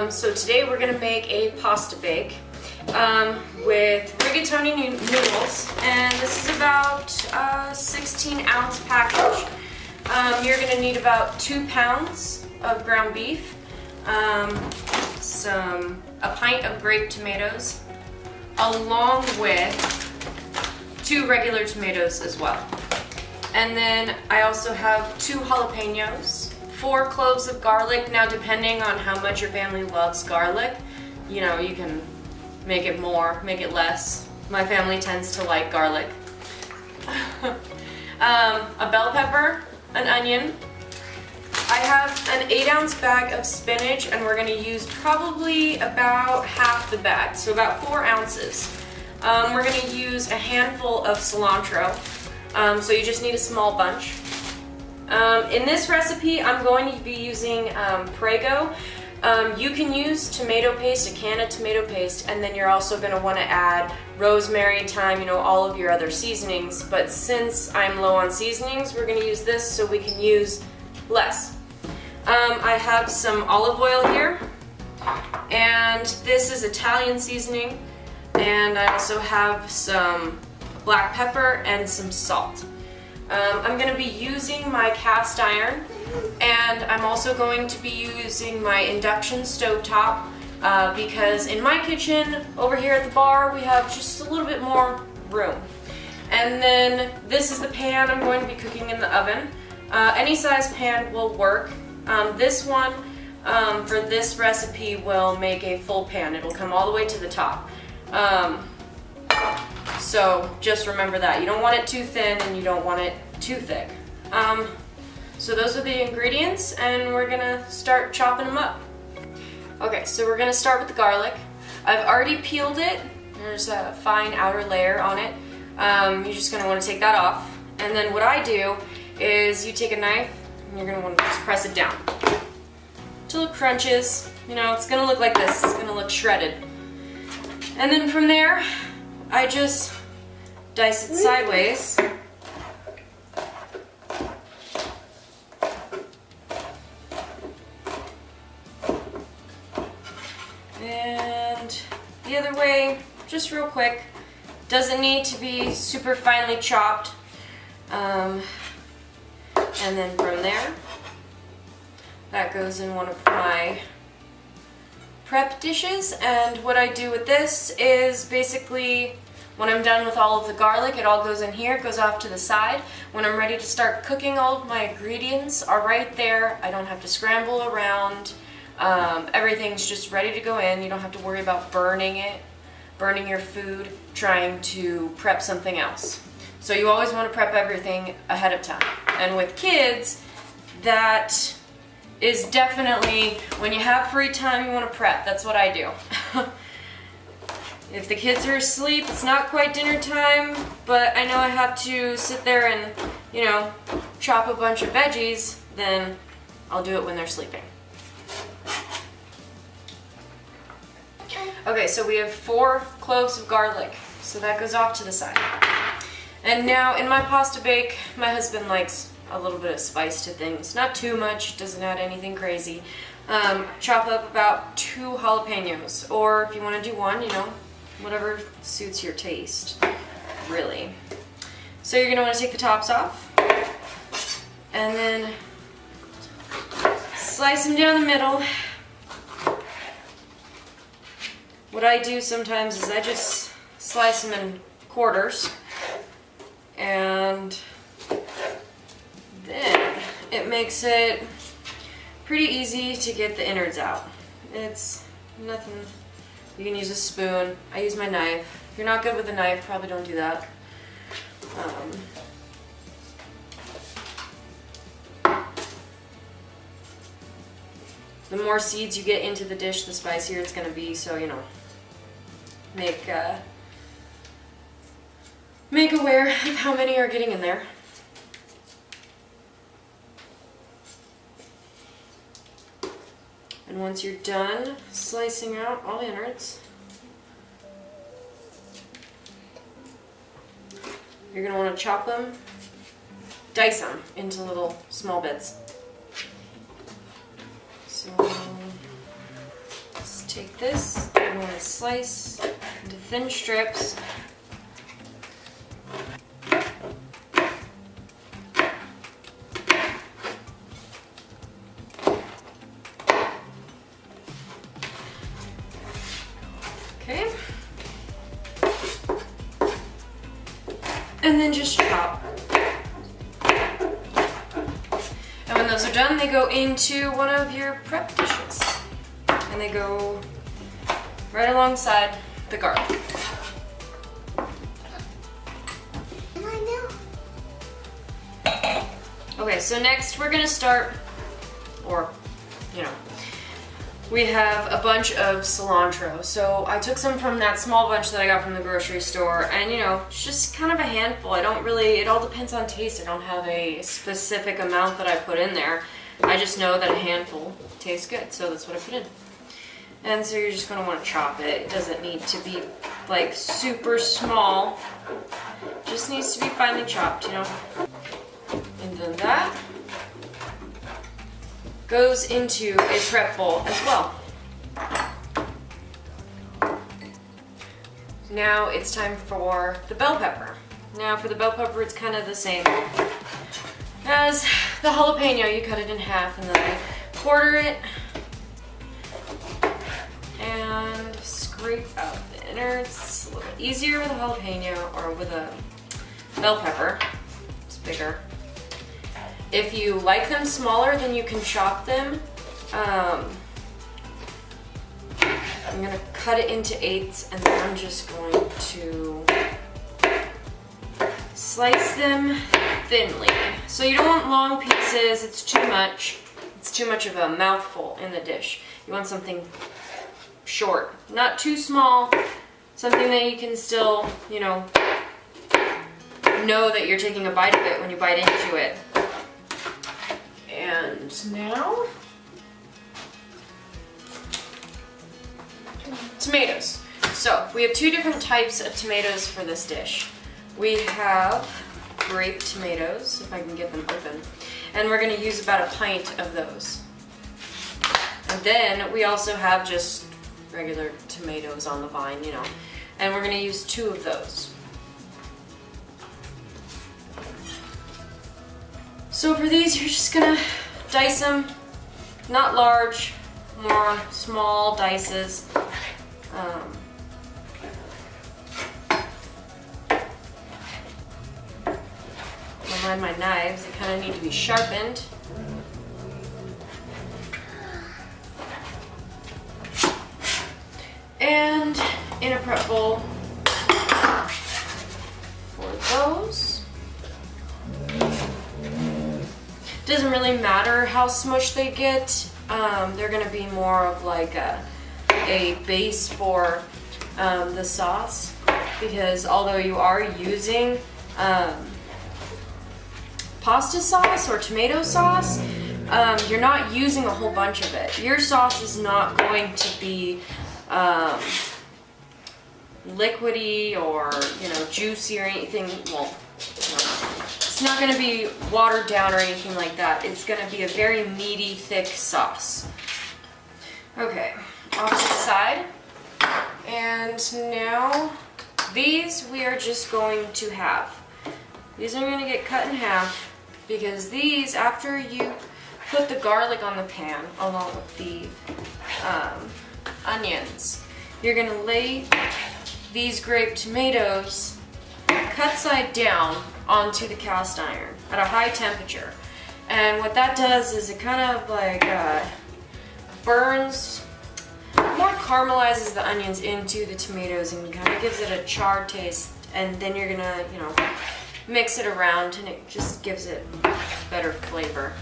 So today we're going to make a pasta bake with rigatoni noodles, and this is about a 16-ounce package. You're going to need about 2 pounds of ground beef, a pint of grape tomatoes, along with 2 regular tomatoes as well. And then I also have 2 jalapenos, 4 cloves of garlic. Now, depending on how much your family loves garlic, you know, you can make it more, make it less. My family tends to like garlic. A bell pepper, an onion. I have an 8-ounce bag of spinach, and we're going to use probably about half the bag, so about 4 ounces. We're going to use a handful of cilantro, so you just need a small bunch. In this recipe, I'm going to be using Prego. You can use tomato paste, a can of tomato paste, and then you're also going to want to add rosemary, thyme, you know, all of your other seasonings. But since I'm low on seasonings, we're going to use this so we can use less. I have some olive oil here, and this is Italian seasoning, and I also have some black pepper and some salt. I'm going to be using my cast iron, and I'm also going to be using my induction stovetop because in my kitchen over here at the bar we have just a little bit more room. And then this is the pan I'm going to be cooking in the oven. Any size pan will work. This one for this recipe will make a full pan. It'll come all the way to the top. So just remember that. You don't want it too thin and you don't want it too thick. So those are the ingredients, and we're gonna start chopping them up. Okay, so we're gonna start with the garlic. I've already peeled it. There's a fine outer layer on it. You're just gonna want to take that off. And then what I do is you take a knife and you're gonna want to just press it down till it crunches. You know, it's gonna look like this. It's gonna look shredded. And then from there, I just dice it sideways. And the other way, just real quick. Doesn't need to be super finely chopped. And then from there, that goes in one of my prep dishes. And what I do with this is basically when I'm done with all of the garlic, it all goes in here, it goes off to the side. When I'm ready to start cooking, all of my ingredients are right there. I don't have to scramble around. Everything's just ready to go in. You don't have to worry about burning your food, trying to prep something else. So you always want to prep everything ahead of time. And with kids, that is definitely, when you have free time, you want to prep. That's what I do. If the kids are asleep, it's not quite dinner time, but I know I have to sit there and, you know, chop a bunch of veggies, then I'll do it when they're sleeping. Okay, so we have 4 cloves of garlic, so that goes off to the side. And now in my pasta bake, my husband likes a little bit of spice to things. Not too much, doesn't add anything crazy. Chop up about 2 jalapenos, or if you want to do 1, you know, whatever suits your taste, really. So you're going to want to take the tops off, and then slice them down the middle. What I do sometimes is I just slice them in quarters, and then it makes it pretty easy to get the innards out. It's nothing. You can use a spoon. I use my knife. If you're not good with a knife, probably don't do that. The more seeds you get into the dish, the spicier it's going to be, so, you know, make aware of how many are getting in there. And once you're done slicing out all the innards, you're going to want to chop them, dice them into little small bits. So take this, I'm going to slice into thin strips. Okay. And then just chop. And when those are done, they go into one of your prep dishes. And they go right alongside the garlic. Okay, so next we're gonna start, we have a bunch of cilantro. So I took some from that small bunch that I got from the grocery store, and it's just kind of a handful. It all depends on taste. I don't have a specific amount that I put in there. I just know that a handful tastes good, so that's what I put in. And so you're just gonna wanna chop it. It doesn't need to be like super small. It just needs to be finely chopped, And then that goes into a prep bowl as well. Now it's time for the bell pepper. Now for the bell pepper, it's kind of the same as the jalapeno. You cut it in half and then I quarter it and scrape out the innards. It's a little easier with a jalapeno or with a bell pepper. It's bigger. If you like them smaller, then you can chop them. I'm gonna cut it into eighths and then I'm just going to slice them thinly. So you don't want long pieces, it's too much. It's too much of a mouthful in the dish. You want something short, not too small, something that you can still, know that you're taking a bite of it when you bite into it. And now, tomatoes. So we have two different types of tomatoes for this dish. We have grape tomatoes, if I can get them open, and we're going to use about a pint of those. And then we also have just regular tomatoes on the vine, and we're going to use 2 of those. So for these, you're just gonna dice them, not large, more small dices. Mind my knives, they kind of need to be sharpened. And in a prep bowl for those. Doesn't really matter how smushed they get. They're gonna be more of like a base for the sauce, because although you are using pasta sauce or tomato sauce, you're not using a whole bunch of it. Your sauce is not going to be liquidy or juicy or anything. Well, it's not going to be watered down or anything like that. It's going to be a very meaty, thick sauce. Okay, off to the side. And now these we are just going to have. These are going to get cut in half because these, after you put the garlic on the pan along with the onions, you're going to lay these grape tomatoes cut side down onto the cast iron at a high temperature. And what that does is it kind of like burns, more caramelizes the onions into the tomatoes and kind of gives it a charred taste. And then you're gonna, mix it around and it just gives it better flavor.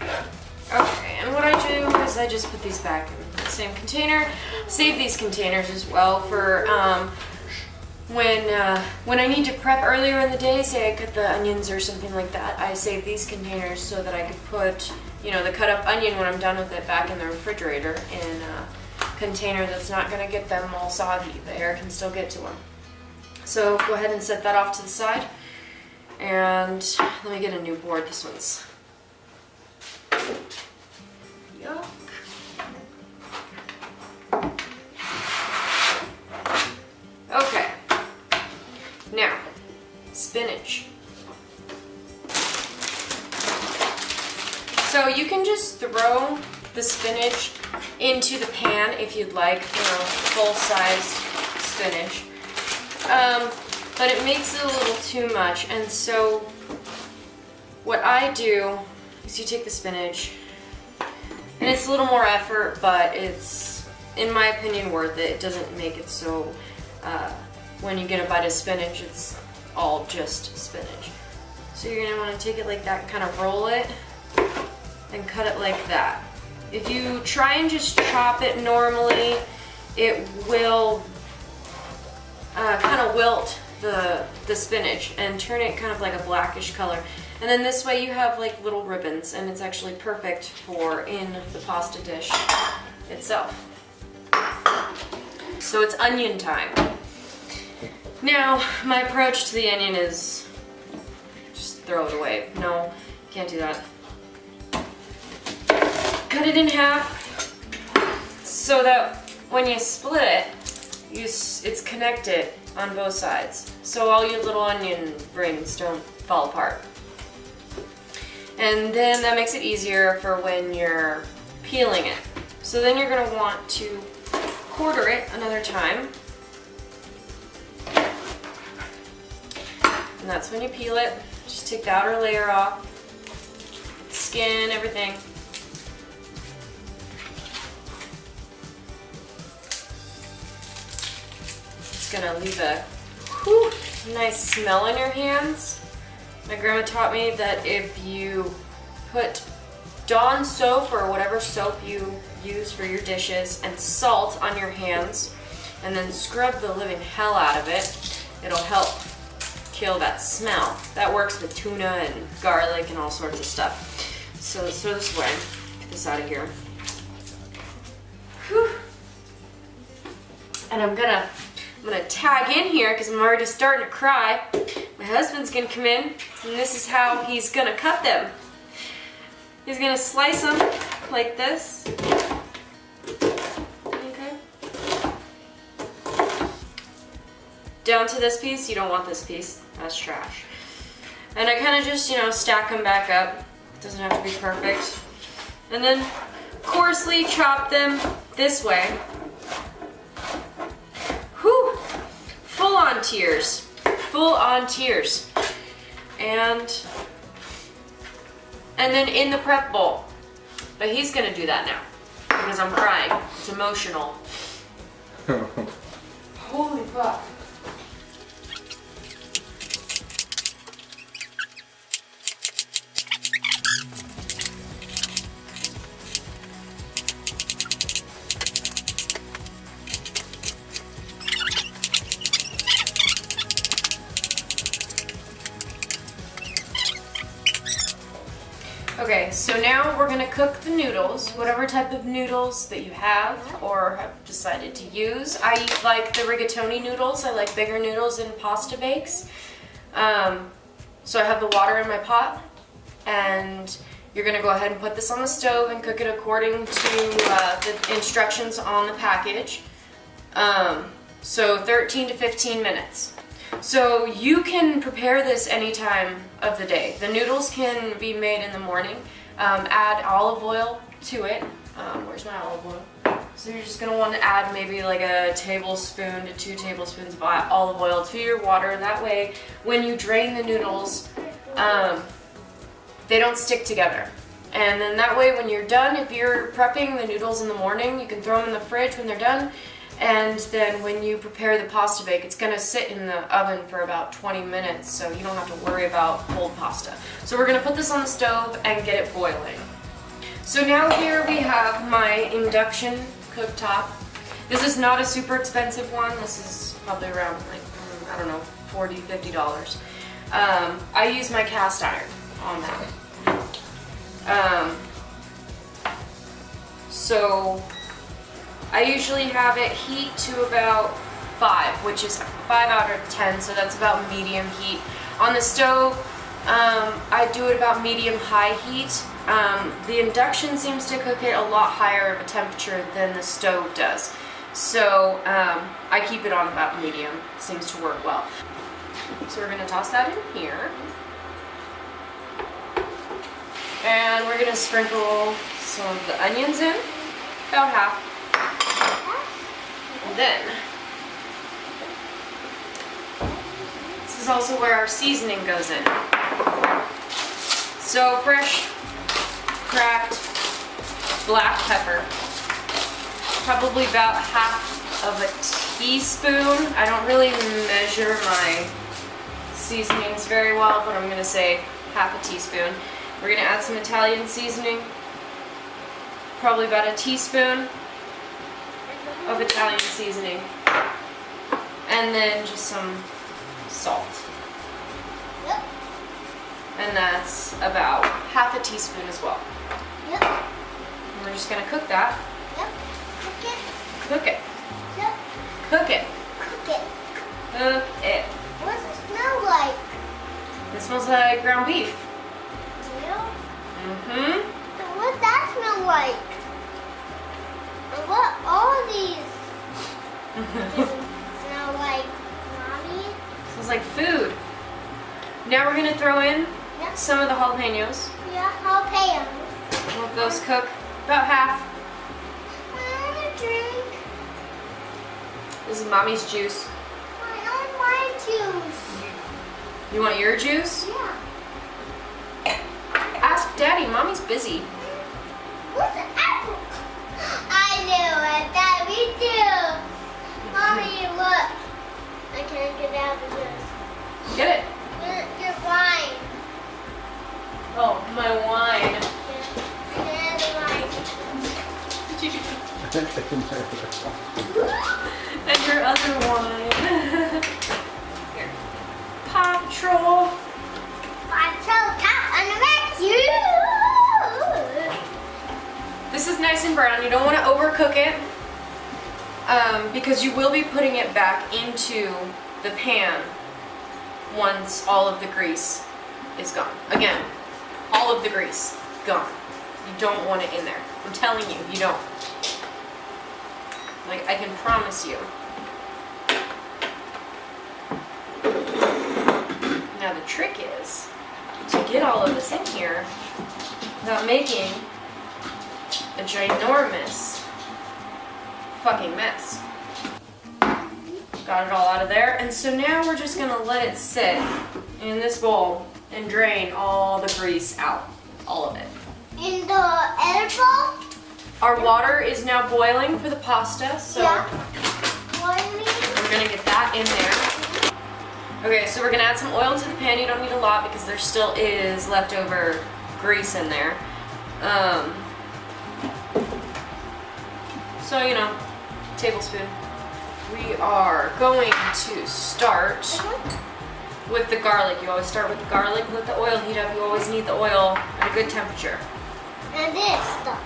Okay, and what I do is I just put these back in the same container. Save these containers as well for when I need to prep earlier in the day, say I cut the onions or something like that, I save these containers so that I could put, the cut up onion when I'm done with it back in the refrigerator in a container that's not going to get them all soggy. The air can still get to them. So go ahead and set that off to the side. And let me get a new board. This one's yuck. just throw the spinach into the pan if you'd like, full-sized spinach. But it makes it a little too much, and so what I do is you take the spinach, and it's a little more effort, but it's, in my opinion, worth it. It doesn't make it so, when you get a bite of spinach, it's all just spinach. So you're gonna wanna take it like that, kind of roll it, and cut it like that. If you try and just chop it normally, it will kind of wilt the spinach and turn it kind of like a blackish color. And then this way you have like little ribbons, and it's actually perfect for in the pasta dish itself. So it's onion time. Now, my approach to the onion is just throw it away. No, can't do that. Cut it in half so that when you split it, it's connected on both sides, so all your little onion rings don't fall apart. And then that makes it easier for when you're peeling it. So then you're going to want to quarter it another time. And that's when you peel it. Just take the outer layer off, skin, everything. It's gonna leave a nice smell in your hands. My grandma taught me that if you put Dawn soap or whatever soap you use for your dishes and salt on your hands and then scrub the living hell out of it, it'll help kill that smell. That works with tuna and garlic and all sorts of stuff. So let's throw this away. Get this out of here. Whew. And I'm gonna tag in here because I'm already starting to cry. My husband's gonna come in, and this is how he's gonna cut them. He's gonna slice them like this. Okay. Down to this piece. You don't want this piece. That's trash. And I kind of just, stack them back up. It doesn't have to be perfect. And then coarsely chop them this way. Whew! Full on tears. Full on tears. And then in the prep bowl. But he's gonna do that now because I'm crying. It's emotional. Holy fuck. Okay, so now we're gonna cook the noodles, whatever type of noodles that you have or have decided to use. I like the rigatoni noodles. I like bigger noodles in pasta bakes. So I have the water in my pot, and you're gonna go ahead and put this on the stove and cook it according to the instructions on the package. So 13 to 15 minutes. So you can prepare this any time of the day. The noodles can be made in the morning. Add olive oil to it. Where's my olive oil? So you're just gonna want to add maybe like a tablespoon to 2 tablespoons of olive oil to your water. That way, when you drain the noodles, they don't stick together. And then that way, when you're done, if you're prepping the noodles in the morning, you can throw them in the fridge when they're done. And then when you prepare the pasta bake, it's gonna sit in the oven for about 20 minutes, so you don't have to worry about cold pasta. So we're gonna put this on the stove and get it boiling. So now here we have my induction cooktop. This is not a super expensive one. This is probably around like, I don't know, $40, $50. I use my cast iron on that. So I usually have it heat to about 5, which is 5 out of 10, so that's about medium heat. On the stove, I do it about medium-high heat. The induction seems to cook it a lot higher of a temperature than the stove does. So I keep it on about medium. Seems to work well. So we're going to toss that in here. And we're gonna sprinkle some of the onions in, about half. And then, this is also where our seasoning goes in. So fresh, cracked black pepper, probably about half of a teaspoon. I don't really measure my seasonings very well, but I'm gonna say half a teaspoon. We're gonna add some Italian seasoning, probably about a teaspoon of Italian seasoning, and then just some salt. Yep. And that's about half a teaspoon as well. Yep. And we're just gonna cook that. Yep. Cook it. Cook it. Yep. Cook it. Cook it. Cook it. What does it smell like? This smells like ground beef. Yeah. Mm-hmm. And what does that smell like? And what all these smell like, Mommy? Smells like food. Now we're gonna throw in Yep. some of the jalapenos. Yeah, jalapenos. Let those cook about half. I want a drink. This is Mommy's juice. I want my juice. You want your juice? Yeah. Ask Daddy. Mommy's busy. What's an apple? I knew it. That me too. Mommy, look. I can't get out of this. Get it. Your wine. Oh, my wine. Yeah. And your other wine. Here. Paw Patrol. I'm so tough on the This is nice and brown. You don't want to overcook it because you will be putting it back into the pan once all of the grease is gone. Again, all of the grease gone. You don't want it in there. I'm telling you, you don't. Like, I can promise you. Now the trick is to get all of this in here without making a ginormous fucking mess. Got it all out of there. And so now we're just gonna let it sit in this bowl and drain all the grease out. All of it. In the other bowl? Our water is now boiling for the pasta, so Yeah. Boiling. we're gonna get that in there. Okay, so we're gonna add some oil to the pan. You don't need a lot because there still is leftover grease in there. So, you know, tablespoon. We are going to start with the garlic. You always start with the garlic, let the oil heat up. You always need the oil at a good temperature. And this stuff.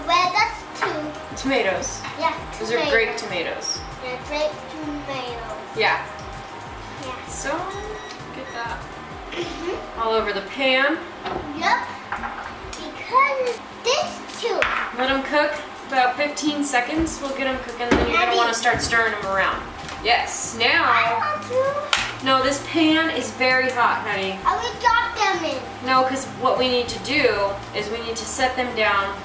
Well, that's two. Tomatoes. Yeah, Those are grape tomatoes. Yeah, grape tomatoes. Yeah. Yeah. So, get that all over the pan. Yep. Because this too. Let them cook about 15 seconds. We'll get them cooking, then you're gonna want to start stirring them around. Yes, I now. want to. No, this pan is very hot, honey. I will drop them in. No, because what we need to do is we need to set them down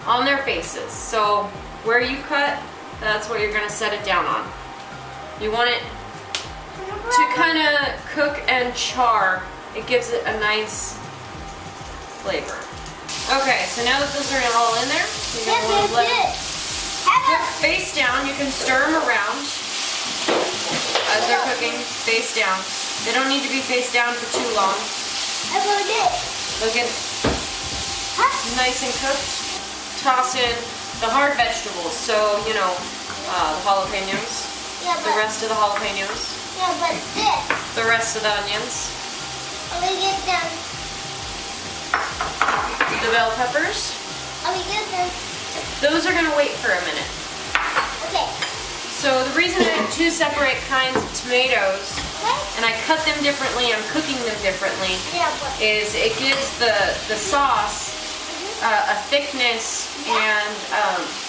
on their faces. So where you cut, that's what you're gonna set it down on. You want it to kind of cook and char. It gives it a nice flavor. Okay, so now that those are all in there, you're gonna want to let them cook face down. You can stir them around as they're cooking face down. They don't need to be face down for too long. I will this. They'll get nice and cooked. Toss in the hard vegetables, so you know the jalapenos, Yeah, the rest of the jalapenos, Yeah, but this. the rest of the onions, I will get them. the bell peppers. I will get them. Those are gonna wait for a minute. Okay. So the reason I have two separate kinds of tomatoes Okay. and I cut them differently, I'm cooking them differently, Yeah, but. is it gives the sauce a thickness and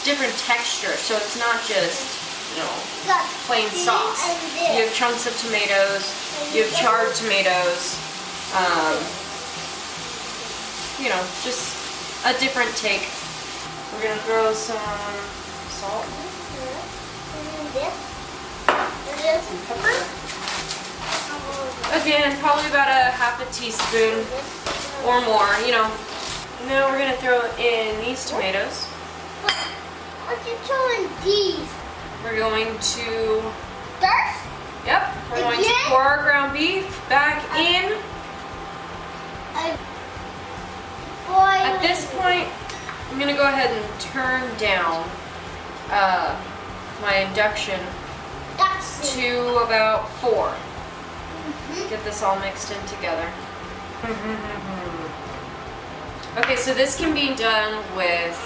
different texture. So it's not just, you know, Got plain these sauce. and this. You have chunks of tomatoes, you have charred tomatoes, you know, just a different take. We're gonna throw some salt, some pepper. Again, probably about a half a teaspoon or more, you know. Now we're gonna throw in these tomatoes. What you throwing these? We're going to, First? yep, we're going to Again? pour our ground beef back in. At this point, I'm gonna go ahead and turn down my induction to about 4. Get this all mixed in together. Okay, so this can be done with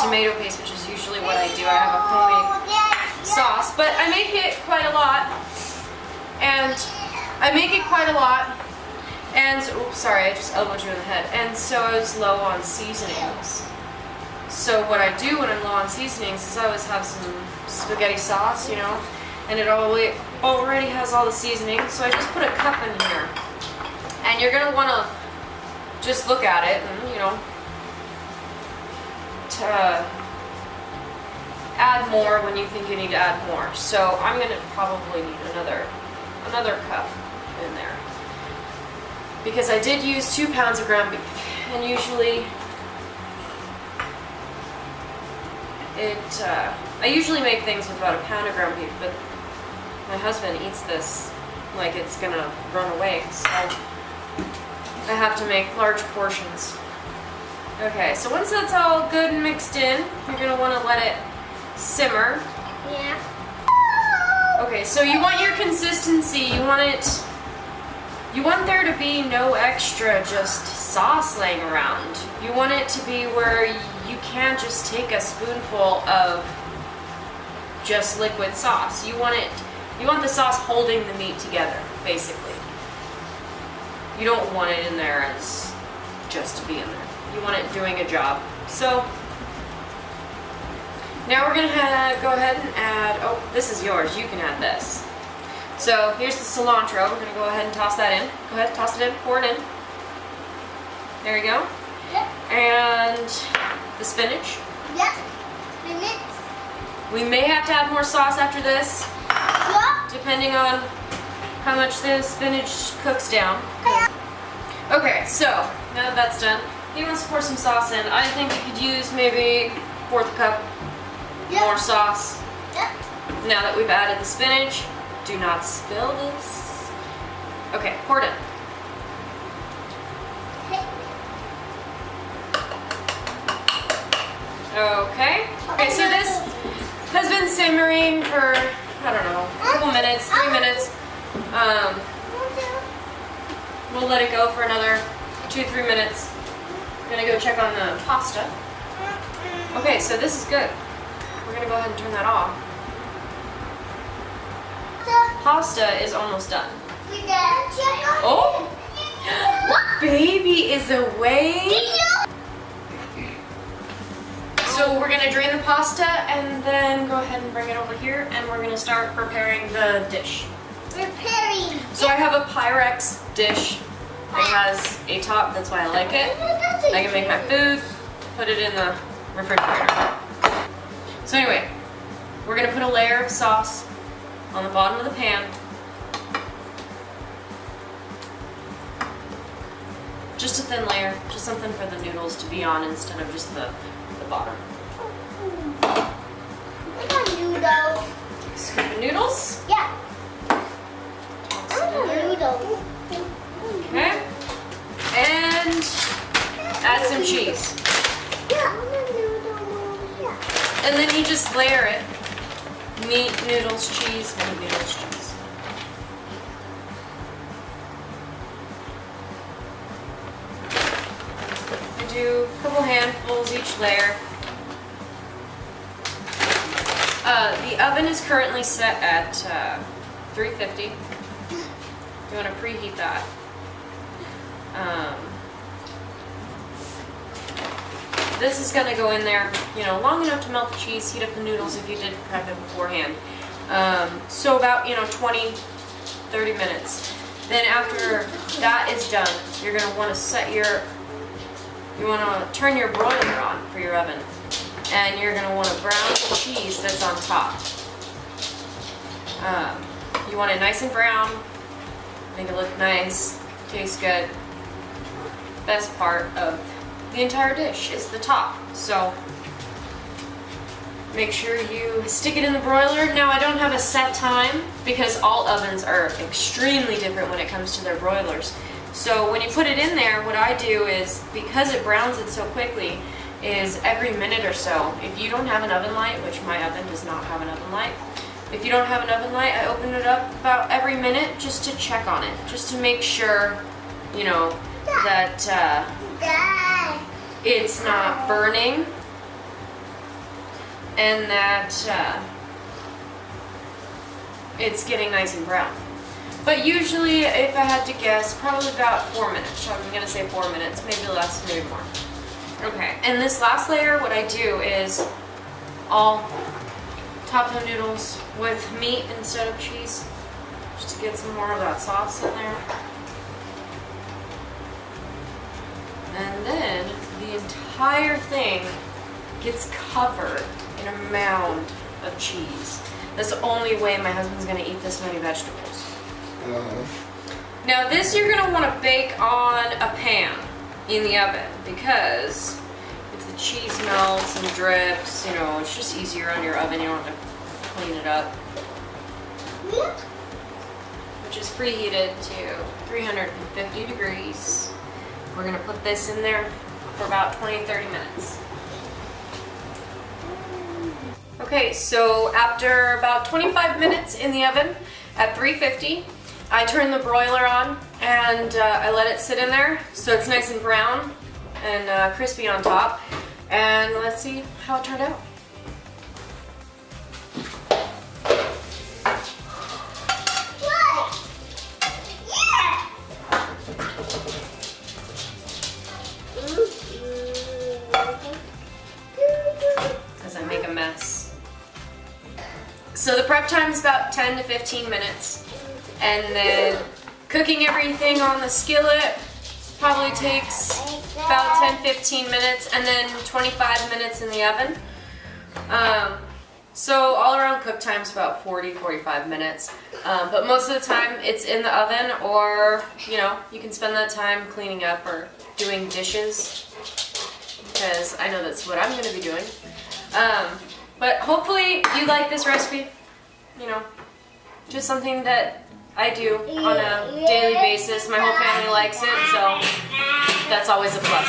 tomato paste, which is usually what I do. I have a homemade sauce, but I make it quite a lot. And oops, sorry, I just elbowed you in the head. And so I was low on seasonings. So what I do when I'm low on seasonings is I always have some spaghetti sauce, you know, and it already has all the seasoning. So I just put a cup in here. And you're gonna wanna just look at it and, you know, to add more when you think you need to add more. So I'm gonna probably need another cup in there. Because I did use 2 pounds of ground beef, and usually I usually make things with about 1 pound of ground beef, but my husband eats this like it's gonna run away, so I have to make large portions. Okay, so once that's all good and mixed in, you're gonna wanna let it simmer. Yeah. Okay, so you want your consistency, you want there to be no extra just sauce laying around. You want it to be where you can't just take a spoonful of just liquid sauce. You want the sauce holding the meat together, basically. You don't want it in there as just to be in there. You want it doing a job. So now we're gonna go ahead and add, oh, this is yours, you can add this. So here's the cilantro. We're gonna go ahead and toss that in. Go ahead, toss it in, pour it in. There you go. Yep. And the spinach. Yep. Spinach. We may have to add more sauce after this, Yep. depending on how much the spinach cooks down. Okay, so now that that's done, he wants to pour some sauce in. I think we could use maybe 1/4 cup Yep. more sauce. Yep. Now that we've added the spinach, do not spill this. Okay, pour it in. Okay. Okay, so this has been simmering for, I don't know, a couple minutes, 3 minutes. We'll let it go for another 2-3 minutes. I'm gonna go check on the pasta. Okay, so this is good. We're gonna go ahead and turn that off. Pasta is almost done. Oh! Baby is away. So we're gonna drain the pasta and then go ahead and bring it over here, and we're gonna start preparing the dish. Preparing. So I have a Pyrex dish. It has a top, that's why I like it. I can make my food, put it in the refrigerator. So anyway, we're gonna put a layer of sauce on the bottom of the pan. Just a thin layer, just something for the noodles to be on instead of just the bottom. What about noodles? Scoop the noodles. Yeah. Toss I it in want there. noodles. Okay. And add some cheese. Yeah, I want a noodle. Yeah. And then you just layer it. Meat, noodles, cheese, meat, noodles, cheese. I do a couple handfuls each layer. The oven is currently set at 350. You want to preheat that. This is going to go in there, you know, long enough to melt the cheese, heat up the noodles if you did prep it beforehand. So about, 20, 30 minutes. Then after that is done, you're going to want to set your you want to turn your broiler on for your oven. And you're going to want to brown the cheese that's on top. You want it nice and brown, make it look nice, taste good. Best part of the entire dish is the top. So make sure you stick it in the broiler. Now I don't have a set time because all ovens are extremely different when it comes to their broilers. So when you put it in there, what I do is, because it browns it so quickly, is every minute or so, if you don't have an oven light, which my oven does not have an oven light, if you don't have an oven light, I open it up about every minute just to check on it, just to make sure, you know, that it's not burning and that it's getting nice and brown. But usually, if I had to guess, probably about 4 minutes. So I'm gonna say 4 minutes, maybe less, maybe more. Okay, and this last layer, what I do is all tapo noodles with meat instead of cheese, just to get some more of that sauce in there. And then the entire thing gets covered in a mound of cheese. That's the only way my husband's gonna eat this many vegetables. Now this you're gonna wanna bake on a pan in the oven, because if the cheese melts and drips, you know, it's just easier on your oven. You don't have to clean it up. Which is preheated to 350 degrees. We're gonna put this in there for about 20-30 minutes. Okay, so after about 25 minutes in the oven at 350, I turn the broiler on and I let it sit in there so it's nice and brown and crispy on top. And let's see how it turned out. As I make a mess. So the prep time is about 10 to 15 minutes. And then cooking everything on the skillet probably takes about 10-15 minutes, and then 25 minutes in the oven. So all around cook time is about 40-45 minutes. But most of the time it's in the oven, or you know, you can spend that time cleaning up or doing dishes, because I know that's what I'm going to be doing. But hopefully you like this recipe. You know, just something that I do on a daily basis. My whole family likes it, so that's always a plus.